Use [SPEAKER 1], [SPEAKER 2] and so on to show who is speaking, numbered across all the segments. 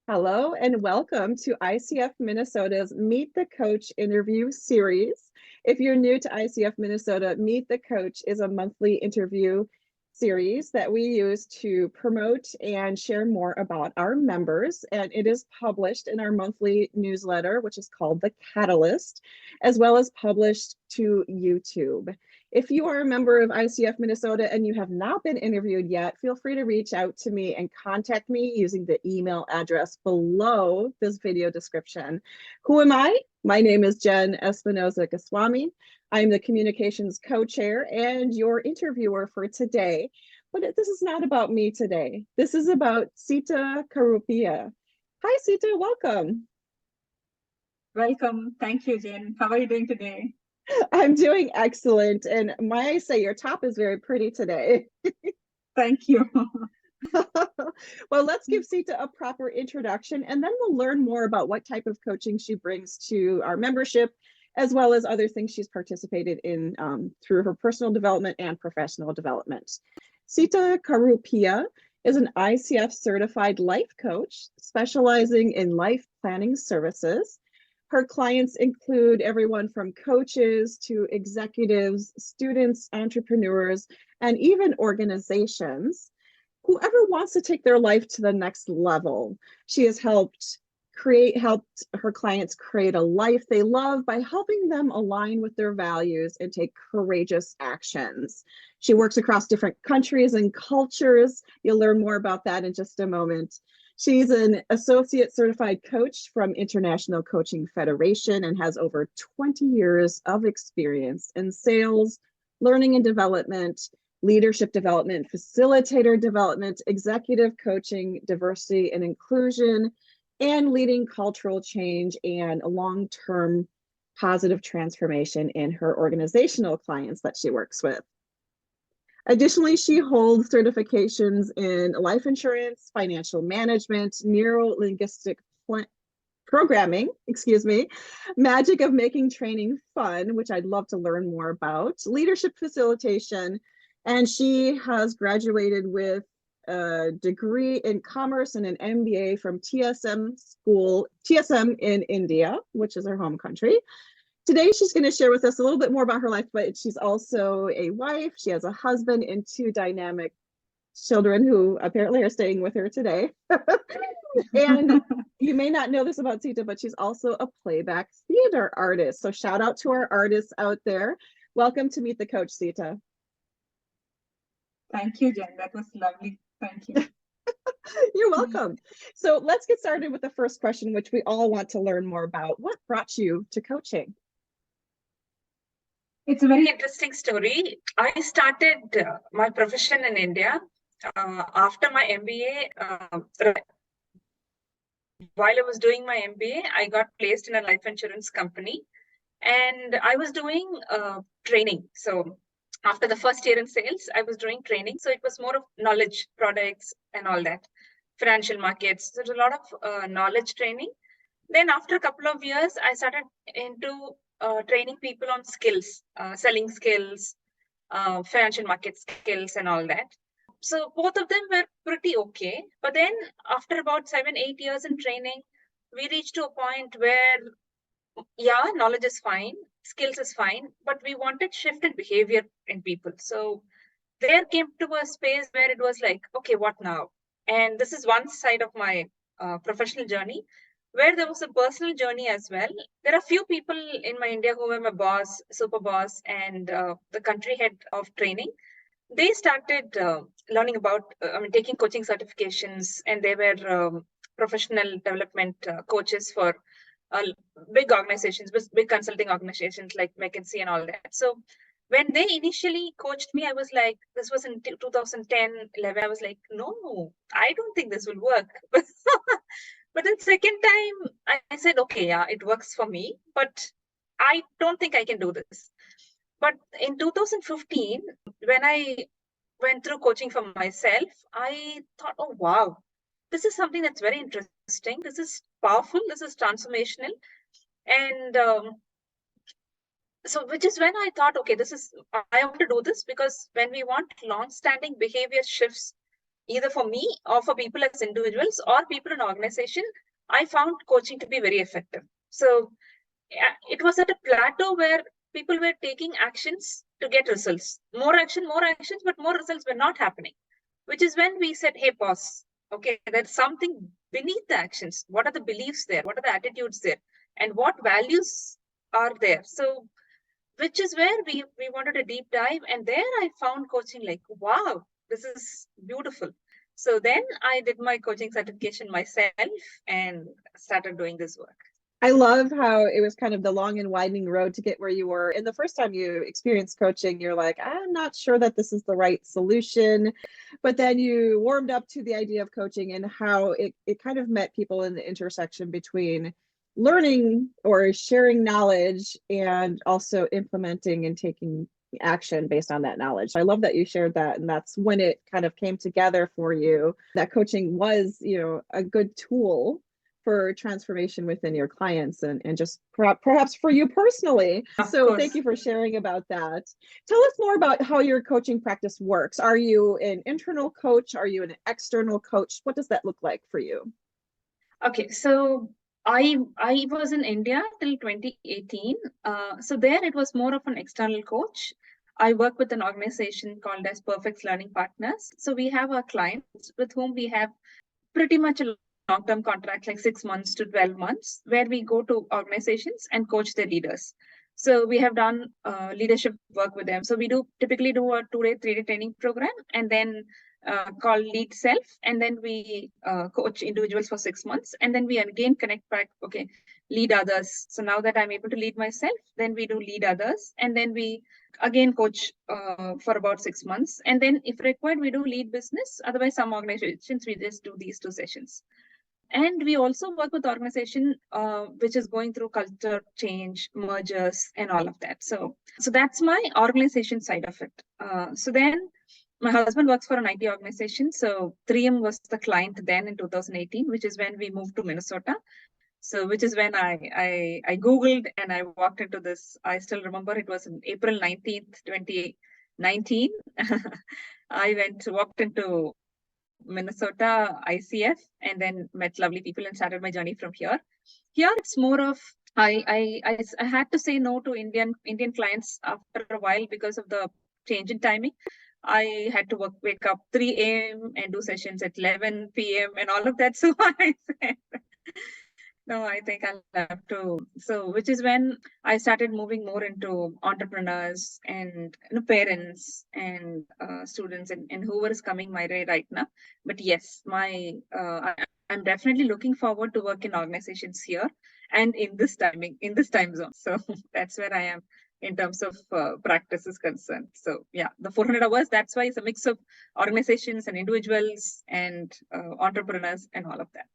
[SPEAKER 1] Hello and welcome to ICF Minnesota's Meet the Coach interview series. If you're new to ICF Minnesota, Meet the Coach is a monthly interview series that we use to promote and share more about our members. And it is published in our monthly newsletter, which is called The Catalyst, as well as published to YouTube. If you are a member of ICF Minnesota and you have not been interviewed yet, feel free to reach out to me and contact me using the email address below this video description. Who am I? My name is Jen Espinoza Goswami. I'm the communications co-chair and your interviewer for today. But this is not about me today. This is about Seetha Karuppiah. Hi, Seetha, welcome.
[SPEAKER 2] Welcome. Thank you, Jen. How are you doing today?
[SPEAKER 1] I'm doing excellent. And might I say, your top is very pretty today.
[SPEAKER 2] Thank you.
[SPEAKER 1] Well, let's give Seetha a proper introduction, and then we'll learn more about what type of coaching she brings to our membership, as well as other things she's participated in through her personal development and professional development. Seetha Karuppiah is an ICF certified life coach specializing in life planning services. Her clients include everyone from coaches to executives, students, entrepreneurs, and even organizations. Whoever wants to take their life to the next level. She has helped her clients create a life they love by helping them align with their values and take courageous actions. She works across different countries and cultures. You'll learn more about that in just a moment. She's an associate certified coach from International Coaching Federation and has over 20 years of experience in sales, learning and development, leadership development, facilitator development, executive coaching, diversity and inclusion, and leading cultural change and long-term positive transformation in her organizational clients that she works with. Additionally, she holds certifications in life insurance, financial management, Neuro Linguistic Programming, magic of making training fun, which I'd love to learn more about, leadership facilitation, and she has graduated with a degree in commerce and an MBA from TSM in India, which is her home country. Today, she's going to share with us a little bit more about her life, but she's also a wife. She has a husband and two dynamic children who apparently are staying with her today. And you may not know this about Seetha, but she's also a playback theater artist. So shout out to our artists out there. Welcome to Meet the Coach, Seetha.
[SPEAKER 2] Thank you, Jen. That was lovely. Thank you.
[SPEAKER 1] You're welcome. So let's get started with the first question, which we all want to learn more about. What brought you to coaching?
[SPEAKER 3] It's a very interesting story. I started my profession in India after my MBA. While I was doing my MBA, I got placed in a life insurance company, and I was doing training. So after the first year in sales, I was doing training. So it was more of knowledge products and all that, financial markets. There's a lot of knowledge training. Then after a couple of years, I started into training people on skills, selling skills, financial market skills and all that. So both of them were pretty okay. But then after about 7-8 years in training, we reached to a point where, yeah, knowledge is fine, skills is fine, but we wanted shift in behavior in people. So there came to a space where it was like, okay, what now? And this is one side of my professional journey, where there was a personal journey as well. There are few people in my India who were my boss, super boss, and the country head of training. They started learning about, taking coaching certifications, and they were professional development coaches for big organizations, big consulting organizations like McKinsey and all that. So when they initially coached me, I was like, this was in 2010, 11. I was like, no, I don't think this will work. But then second time, I said, okay, yeah, it works for me, but I don't think I can do this. But in 2015, when I went through coaching for myself, I thought, oh, wow, this is something that's very interesting. This is powerful. This is transformational. And so which is when I thought, okay, I want to do this, because when we want long-standing behavior shifts, either for me or for people as individuals or people in organization, I found coaching to be very effective. So it was at a plateau where people were taking actions to get results. More actions, but more results were not happening, which is when we said, hey, pause. Okay, there's something beneath the actions. What are the beliefs there? What are the attitudes there? And what values are there? So, which is where we wanted a deep dive. And there I found coaching like, wow, this is beautiful. So then I did my coaching certification myself and started doing this work.
[SPEAKER 1] I love how it was kind of the long and winding road to get where you were. And the first time you experienced coaching, you're like, I'm not sure that this is the right solution. But then you warmed up to the idea of coaching and how it kind of met people in the intersection between learning or sharing knowledge and also implementing and taking action based on that knowledge. I love that you shared that. And that's when it kind of came together for you, that coaching was, a good tool for transformation within your clients and just perhaps for you personally. So thank you for sharing about that. Tell us more about how your coaching practice works. Are you an internal coach? Are you an external coach? What does that look like for you?
[SPEAKER 3] Okay, so I was in India till 2018. So there it was more of an external coach. I work with an organization called as Perfect Learning Partners. So we have our clients with whom we have pretty much a long-term contract, like 6 months to 12 months, where we go to organizations and coach their leaders. So we have done leadership work with them. So we typically do a 2-day, 3-day training program, and then call Lead Self, and then we coach individuals for 6 months, and then we again connect back, okay, lead others. So now that I'm able to lead myself, then we do lead others, and then we again coach for about 6 months, and then if required, we do lead business. Otherwise, some organizations, we just do these 2 sessions. And we also work with organization which is going through culture change, mergers, and all of that. So that's my organization side of it. So then my husband works for an IT organization. So 3M was the client then in 2018, which is when we moved to Minnesota. So which is when I Googled and I walked into this. I still remember it was on April 19th, 2019. I walked into Minnesota ICF and then met lovely people and started my journey from here. Here it's more of I had to say no to Indian clients after a while because of the change in timing. I had to wake up 3 a.m. and do sessions at 11 p.m. and all of that. So I said, no, I think I'll have to. So, which is when I started moving more into entrepreneurs and parents and students and whoever is coming my way right now. But yes, I'm definitely looking forward to work in organizations here and in this time zone. So that's where I am in terms of practice is concerned. So yeah, the 400 hours, that's why it's a mix of organizations and individuals and entrepreneurs and all of that.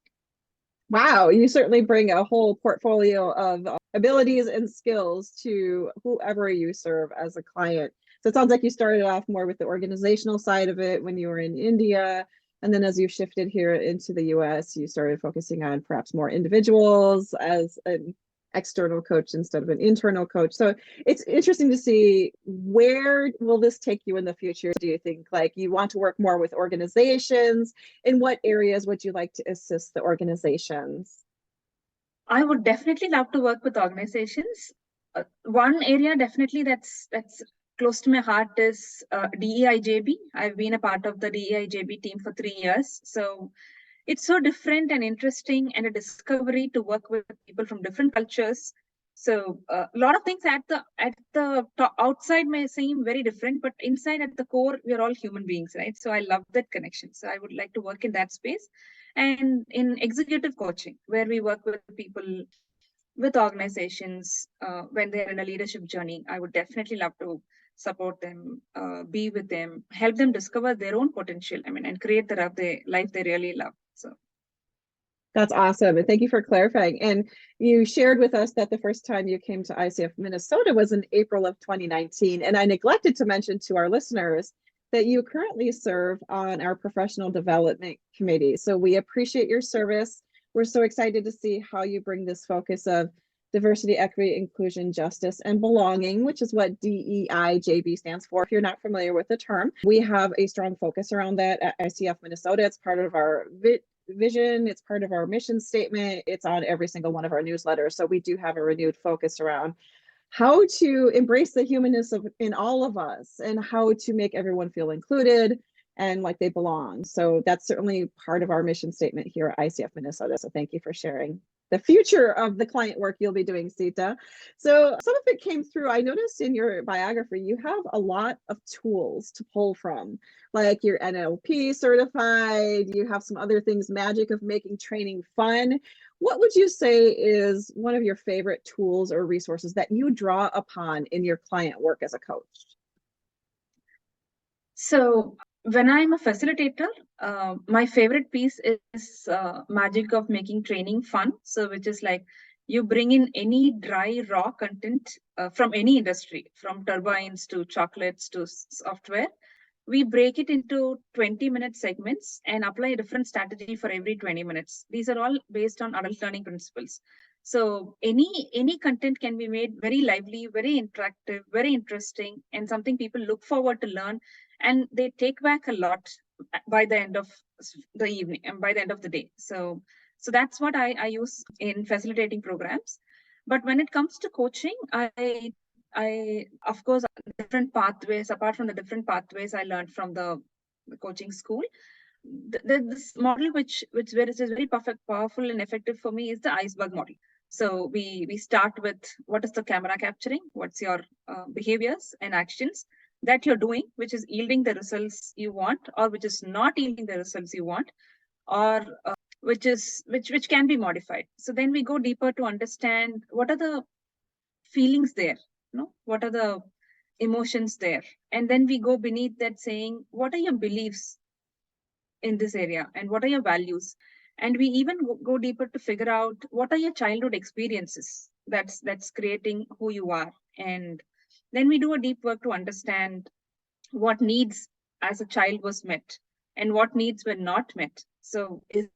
[SPEAKER 1] Wow, you certainly bring a whole portfolio of abilities and skills to whoever you serve as a client. So it sounds like you started off more with the organizational side of it when you were in India. And then as you shifted here into the US, you started focusing on perhaps more individuals as an external coach instead of an internal coach. So it's interesting to see, where will this take you in the future? Do you think like you want to work more with organizations? In what areas would you like to assist the organizations?
[SPEAKER 3] I would definitely love to work with organizations. One area definitely that's close to my heart is DEIJB. I've been a part of the DEIJB team for 3 years. So it's so different and interesting and a discovery to work with people from different cultures. So a lot of things at the outside may seem very different, but inside at the core, we're all human beings, right? So I love that connection. So I would like to work in that space. And in executive coaching, where we work with people, with organizations, when they're in a leadership journey, I would definitely love to support them, be with them, help them discover their own potential, and create the life they really love. So
[SPEAKER 1] that's awesome. And thank you for clarifying. And you shared with us that the first time you came to ICF Minnesota was in April of 2019. And I neglected to mention to our listeners that you currently serve on our professional development committee. So we appreciate your service. We're so excited to see how you bring this focus of diversity, equity, inclusion, justice, and belonging, which is what DEIJB stands for. If you're not familiar with the term, we have a strong focus around that at ICF Minnesota. It's part of our vision, it's part of our mission statement, it's on every single one of our newsletters. So we do have a renewed focus around how to embrace the humanness in all of us and how to make everyone feel included and like they belong. So that's certainly part of our mission statement here at ICF Minnesota. So thank you for sharing the future of the client work you'll be doing, Seetha. So some of it came through. I noticed in your biography, you have a lot of tools to pull from, like you're NLP certified, you have some other things, magic of making training fun. What would you say is one of your favorite tools or resources that you draw upon in your client work as a coach?
[SPEAKER 4] So when I'm a facilitator, my favorite piece is magic of making training fun. So which is like you bring in any dry, raw content from any industry, from turbines to chocolates to software. We break it into 20-minute segments and apply a different strategy for every 20 minutes. These are all based on adult learning principles. So any content can be made very lively, very interactive, very interesting, and something people look forward to learn. And they take back a lot by the end of the evening and by the end of the day. So that's what I use in facilitating programs. But when it comes to coaching, I of course, different pathways, apart from the different pathways I learned from the coaching school, this model which is very powerful and effective for me is the iceberg model. So we start with what is the camera capturing, what's your behaviors and actions that you're doing, which is yielding the results you want, or which is not yielding the results you want, or which can be modified. So then we go deeper to understand what are the feelings there, what are the emotions there, and then we go beneath that saying, what are your beliefs in this area and what are your values? And we even go deeper to figure out what are your childhood experiences that's creating who you are. And then we do a deep work to understand what needs as a child was met and what needs were not met. So is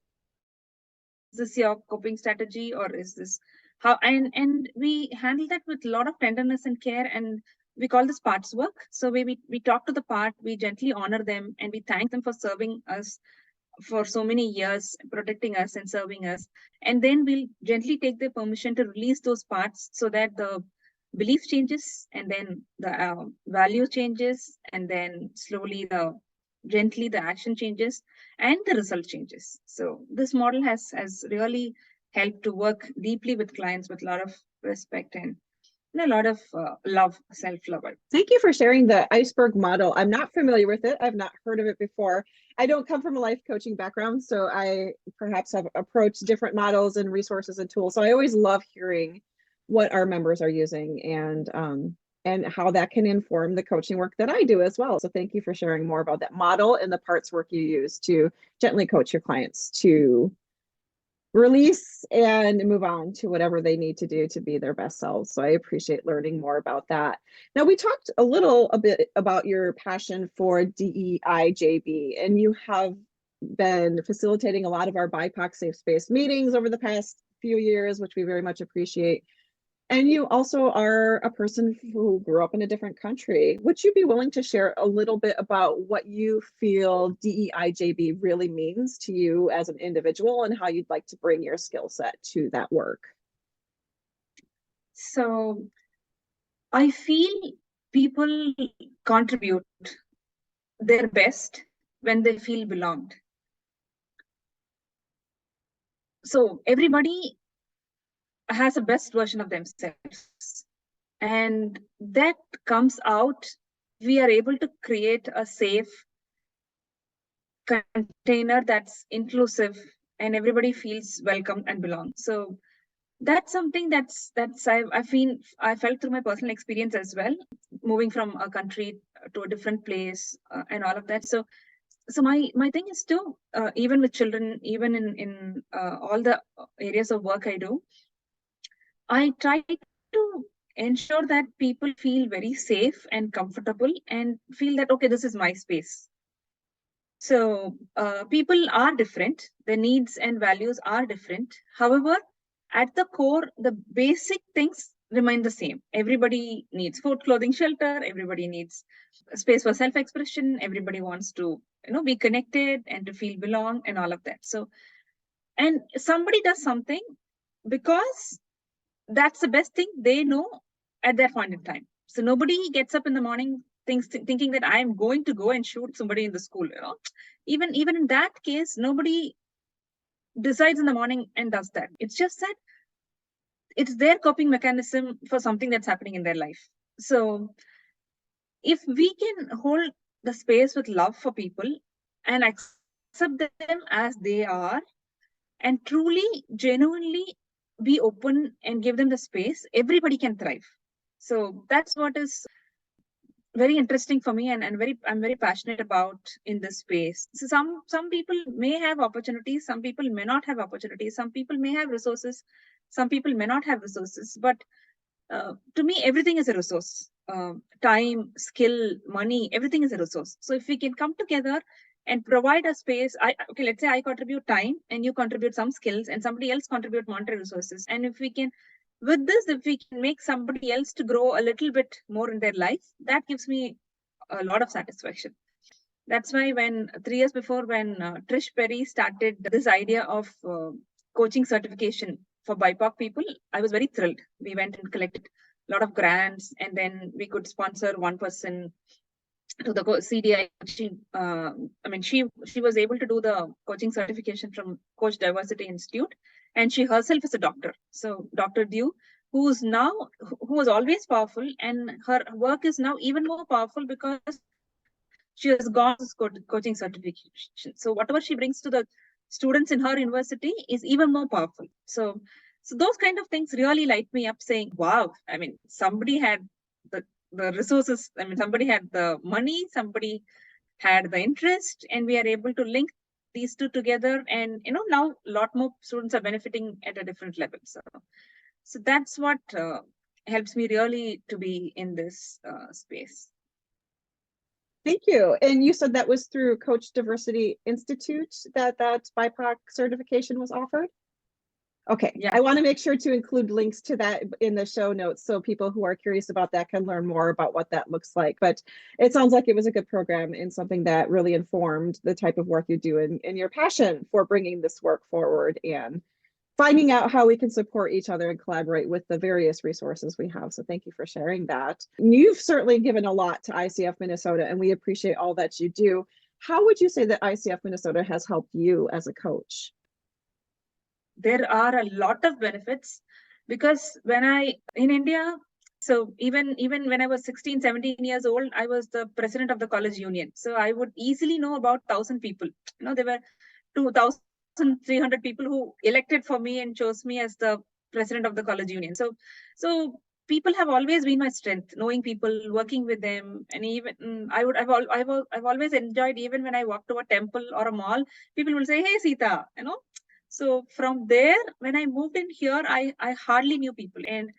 [SPEAKER 4] this your coping strategy, or is this how? And we handle that with a lot of tenderness and care, and we call this parts work. So we talk to the part, we gently honor them, and we thank them for serving us for so many years, protecting us and serving us. And then we'll gently take their permission to release those parts so that the belief changes, and then the value changes, and then slowly gently the action changes and the result changes. So this model has really helped to work deeply with clients with a lot of respect and a lot of love, self-love.
[SPEAKER 1] Thank you for sharing the iceberg model. I'm not familiar with it. I've not heard of it before. I don't come from a life coaching background, so I perhaps have approached different models and resources and tools. So I always love hearing what our members are using and how that can inform the coaching work that I do as well. So thank you for sharing more about that model and the parts work you use to gently coach your clients to release and move on to whatever they need to do to be their best selves. So I appreciate learning more about that. Now, we talked a bit about your passion for DEIJB, and you have been facilitating a lot of our BIPOC Safe Space meetings over the past few years, which we very much appreciate. And you also are a person who grew up in a different country. Would you be willing to share a little bit about what you feel DEIJB really means to you as an individual and how you'd like to bring your skill set to that work?
[SPEAKER 4] So I feel people contribute their best when they feel belonged. So everybody has a best version of themselves, and that comes out. We are able to create a safe container that's inclusive and everybody feels welcome and belong. So that's something that's I felt through my personal experience as well, moving from a country to a different place and all of that. So my thing is to even with children, even in all the areas of work I do, I try to ensure that people feel very safe and comfortable and feel that, okay, this is my space. So people are different, their needs and values are different. However, at the core, the basic things remain the same. Everybody needs food, clothing, shelter. Everybody needs a space for self-expression. Everybody wants to, be connected and to feel belong and all of that. So, and somebody does something because that's the best thing they know at that point in time. So nobody gets up in the morning thinking that I'm going to go and shoot somebody in the school. Even in that case, nobody decides in the morning and does that. It's just that it's their coping mechanism for something that's happening in their life. So if we can hold the space with love for people and accept them as they are and truly, genuinely be open and give them the space, everybody can thrive. So that's what is very interesting for me, and I'm very passionate about in this space. So some people may have opportunities, some people may not have opportunities, some people may have resources, some people may not have resources, but to me, everything is a resource. Time, skill, money, everything is a resource. So if we can come together and provide a space, okay, let's say I contribute time and you contribute some skills and somebody else contribute monetary resources. And if we can, with this, if we can make somebody else to grow a little bit more in their life, that gives me a lot of satisfaction. That's why 3 years before, when Trish Perry started this idea of coaching certification for BIPOC people, I was very thrilled. We went and collected a lot of grants, and then we could sponsor one person to the CDI. She was able to do the coaching certification from Coach Diversity Institute, and she herself is a doctor. So Dr. Dew, who was always powerful, and her work is now even more powerful because she has gone to coaching certification. So whatever she brings to the students in her university is even more powerful. So those kind of things really light me up, saying, wow, somebody had the resources. Somebody had the money, somebody had the interest, and we are able to link these two together. And, now a lot more students are benefiting at a different level. So that's what helps me really to be in this space.
[SPEAKER 1] Thank you. And you said that was through Coach Diversity Institute that BIPOC certification was offered? Okay, yeah. I want to make sure to include links to that in the show notes so people who are curious about that can learn more about what that looks like. But it sounds like it was a good program and something that really informed the type of work you do and your passion for bringing this work forward and finding out how we can support each other and collaborate with the various resources we have. So thank you for sharing that. You've certainly given a lot to ICF Minnesota, and we appreciate all that you do. How would you say that ICF Minnesota has helped you as a coach?
[SPEAKER 4] There are a lot of benefits, because in India, so even when I was 16, 17 years old, I was the president of the college union. So I would easily know about 1,000 people. There were 2,300 people who elected for me and chose me as the president of the college union. So people have always been my strength, knowing people, working with them. And even I've always enjoyed, even when I walk to a temple or a mall, people will say, hey, Seetha, So from there, when I moved in here, I hardly knew people. And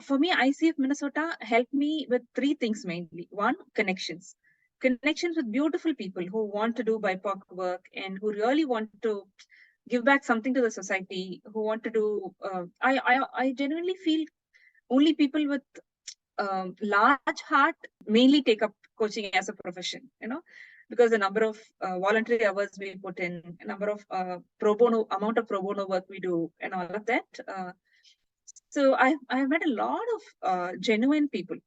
[SPEAKER 4] for me, ICF Minnesota helped me with 3 things mainly. One, connections with beautiful people who want to do BIPOC work and who really want to give back something to the society, who want to do, I genuinely feel only people with large heart mainly take up coaching as a profession, because the number of voluntary hours we put in, a number of amount of pro bono work we do, and all of that. So I've met a lot of genuine people.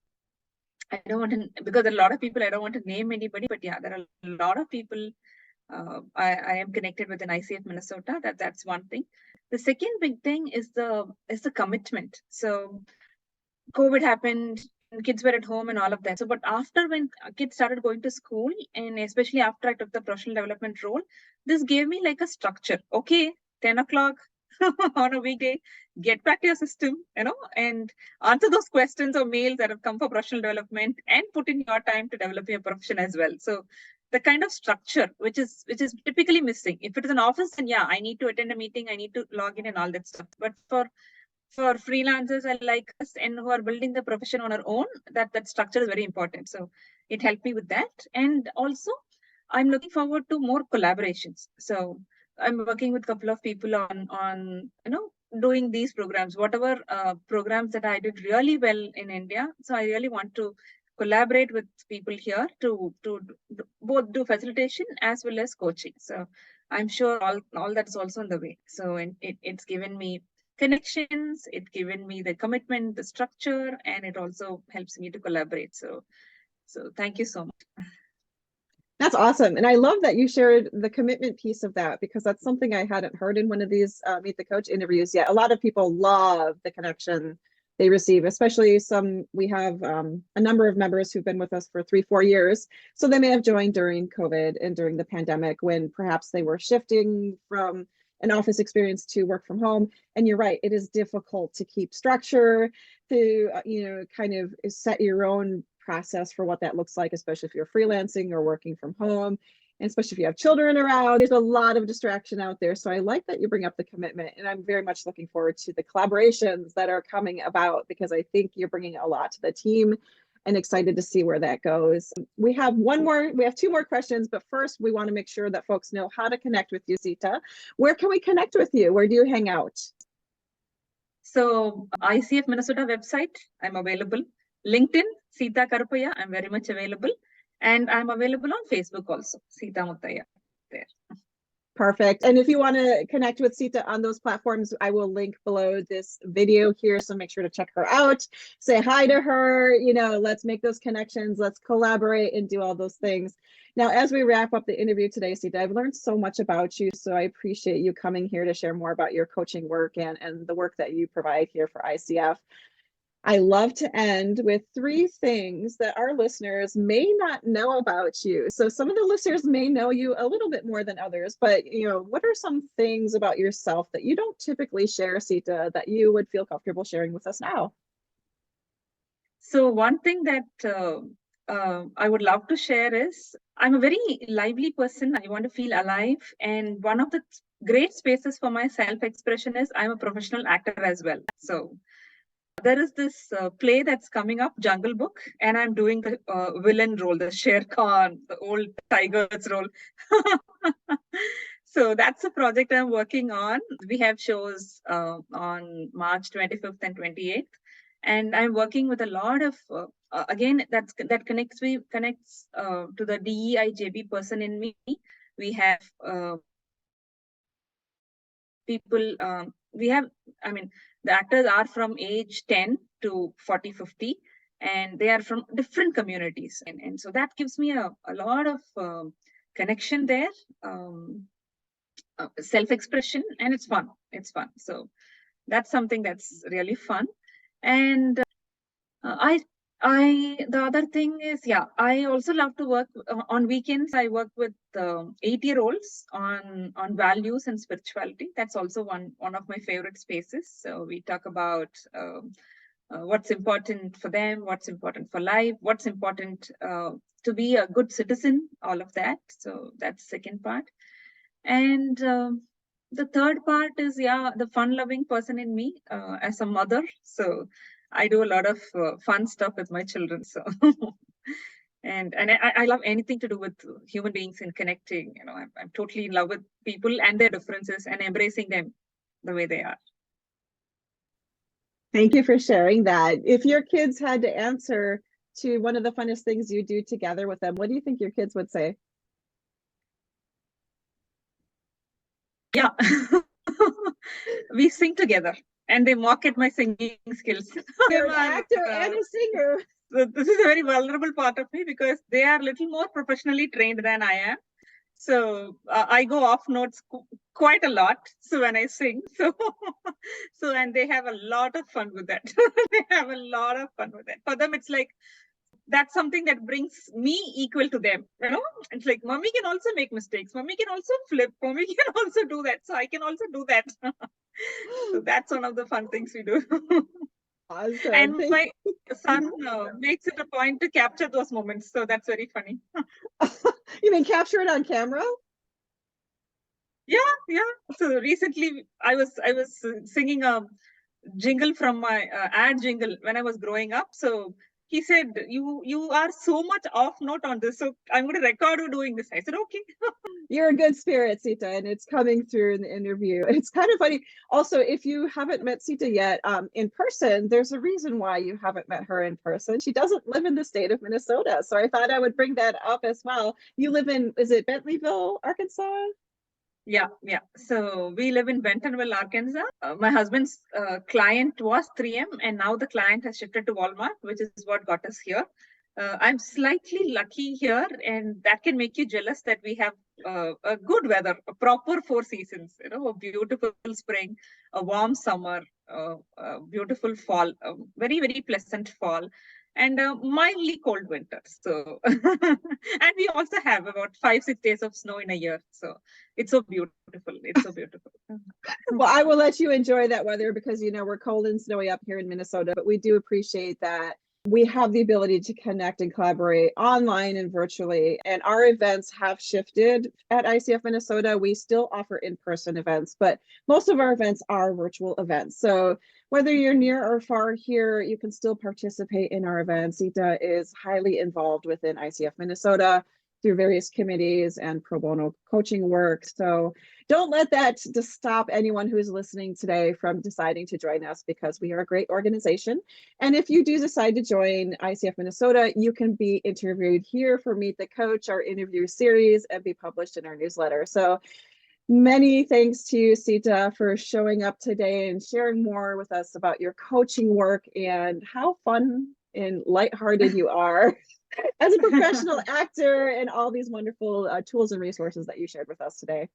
[SPEAKER 4] I don't want to, because there are a lot of people, I don't want to name anybody, but yeah, there are a lot of people I am connected with in ICF Minnesota. That's one thing. The second big thing is the commitment. So COVID happened, and kids were at home and all of that. So, but after, when kids started going to school, and especially after I took the professional development role, this gave me like a structure. Okay, 10 o'clock on a weekday, get back to your system, and answer those questions or mails that have come for professional development, and put in your time to develop your profession as well. So the kind of structure which is typically missing. If it is an office, then yeah, I need to attend a meeting, I need to log in and all that stuff. But for freelancers like us and who are building the profession on our own, that structure is very important. So it helped me with that. And also, I'm looking forward to more collaborations. So I'm working with a couple of people on doing these programs, whatever programs that I did really well in India. So I really want to collaborate with people here to both do facilitation as well as coaching. So I'm sure all that is also on the way. So it's given me connections, it's given me the commitment, the structure, and it also helps me to collaborate. So thank you so much.
[SPEAKER 1] That's awesome. And I love that you shared the commitment piece of that, because that's something I hadn't heard in one of these Meet the Coach interviews yet. A lot of people love the connection they receive, especially we have a number of members who've been with us for 3-4 years. So they may have joined during COVID and during the pandemic when perhaps they were shifting from an office experience to work from home. And you're right, it is difficult to keep structure, to kind of set your own process for what that looks like, especially if you're freelancing or working from home, and especially if you have children around. There's a lot of distraction out there. So I like that you bring up the commitment, and I'm very much looking forward to the collaborations that are coming about, because I think you're bringing a lot to the team, and excited to see where that goes. We have 2 more questions, but first we want to make sure that folks know how to connect with you, Seetha. Where can we connect with you? Where do you hang out?
[SPEAKER 4] So ICF Minnesota website, I'm available. LinkedIn, Seetha Karuppiah, I'm very much available. And I'm available on Facebook also, Seetha Muttaya there.
[SPEAKER 1] Perfect. And if you want to connect with Seetha on those platforms, I will link below this video here. So make sure to check her out, say hi to her, let's make those connections, let's collaborate and do all those things. Now, as we wrap up the interview today, Seetha, I've learned so much about you. So I appreciate you coming here to share more about your coaching work and the work that you provide here for ICF. I love to end with 3 things that our listeners may not know about you. So some of the listeners may know you a little bit more than others, but what are some things about yourself that you don't typically share, Seetha, that you would feel comfortable sharing with us now?
[SPEAKER 4] So one thing that I would love to share is I'm a very lively person. I want to feel alive. And one of the great spaces for my self-expression is I'm a professional actor as well. So there is this play that's coming up, Jungle Book, and I'm doing the villain role, the Sher Khan, the old tiger's role. So that's a project I'm working on. We have shows on March 25th and 28th. And I'm working with a lot of, again, that connects to the DEIJB person in me. We have people, the actors are from age 10 to 40, 50, and they are from different communities. And so that gives me a lot of connection there, self-expression, and it's fun. It's fun. So that's something that's really fun. And the other thing is, I also love to work on weekends. I work with 8-year-olds on values and spirituality. That's also one of my favorite spaces. So we talk about what's important for them, what's important for life, what's important to be a good citizen, all of that. So that's the second part. And the third part is, the fun-loving person in me as a mother. So I do a lot of fun stuff with my children. So, and I love anything to do with human beings and connecting. I'm totally in love with people and their differences and embracing them the way they are.
[SPEAKER 1] Thank you for sharing that. If your kids had to answer to one of the funnest things you do together with them, what do you think your kids would say?
[SPEAKER 4] Yeah, we sing together. And they mock at my singing skills.
[SPEAKER 1] You're an actor and a singer.
[SPEAKER 4] So this is a very vulnerable part of me because they are a little more professionally trained than I am. So I go off notes quite a lot. So when I sing, and they have a lot of fun with that. They have a lot of fun with that. For them, it's like, that's something that brings me equal to them. It's like, mommy can also make mistakes. Mommy can also flip. Mommy can also do that. So I can also do that. So that's one of the fun things we do.
[SPEAKER 1] Awesome.
[SPEAKER 4] And my son makes it a point to capture those moments. So that's very funny.
[SPEAKER 1] You mean capture it on camera?
[SPEAKER 4] Yeah. So recently I was singing a jingle from my ad jingle when I was growing up. So
[SPEAKER 3] he said, you are so much off note on this, so I'm going to record you doing this. I said, okay.
[SPEAKER 1] You're in good spirits, Seetha, and it's coming through in the interview. It's kind of funny. Also, if you haven't met Seetha yet in person, there's a reason why you haven't met her in person. She doesn't live in the state of Minnesota. So I thought I would bring that up as well. You live in, is it Bentleyville, Arkansas?
[SPEAKER 3] Yeah. So we live in Bentonville, Arkansas. My husband's client was 3M, and now the client has shifted to Walmart, which is what got us here. I'm slightly lucky here, and that can make you jealous that we have a good weather, a proper 4 seasons, a beautiful spring, a warm summer, a beautiful fall, a very, very pleasant fall, and a mildly cold winter. So, and we also have about 5-6 days of snow in a year. So it's so beautiful. It's so beautiful.
[SPEAKER 1] Well, I will let you enjoy that weather because, we're cold and snowy up here in Minnesota, but we do appreciate that we have the ability to connect and collaborate online and virtually. And our events have shifted at ICF Minnesota. We still offer in-person events, but most of our events are virtual events. So whether you're near or far here, you can still participate in our events. Seetha is highly involved within ICF Minnesota through various committees and pro bono coaching work. So don't let that just stop anyone who's listening today from deciding to join us, because we are a great organization. And if you do decide to join ICF Minnesota, you can be interviewed here for Meet the Coach, our interview series, and be published in our newsletter. So many thanks to you, Seetha, for showing up today and sharing more with us about your coaching work and how fun and lighthearted you are as a professional actor, and all these wonderful tools and resources that you shared with us today.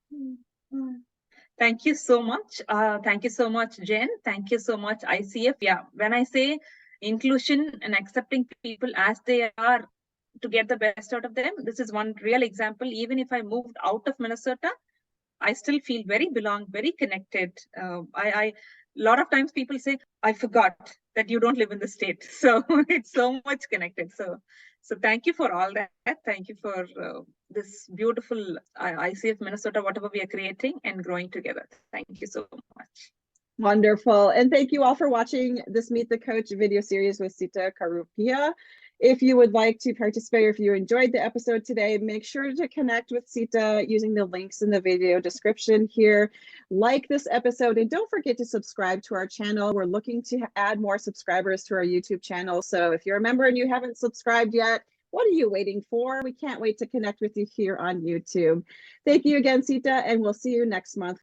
[SPEAKER 3] Thank you so much. Thank you so much, Jen. Thank you so much, ICF. Yeah, when I say inclusion and accepting people as they are to get the best out of them, this is one real example. Even if I moved out of Minnesota, I still feel very belong, very connected. A lot of times people say, I forgot that you don't live in the state. So it's so much connected. So thank you for all that. Thank you for this beautiful ICF Minnesota, whatever we are creating and growing together. Thank you so much.
[SPEAKER 1] Wonderful. And thank you all for watching this Meet the Coach video series with Seetha Karuppiah. If you would like to participate, or if you enjoyed the episode today, make sure to connect with Seetha using the links in the video description here. Like this episode, and don't forget to subscribe to our channel. We're looking to add more subscribers to our YouTube channel. So if you're a member and you haven't subscribed yet, what are you waiting for? We can't wait to connect with you here on YouTube. Thank you again, Seetha, and we'll see you next month.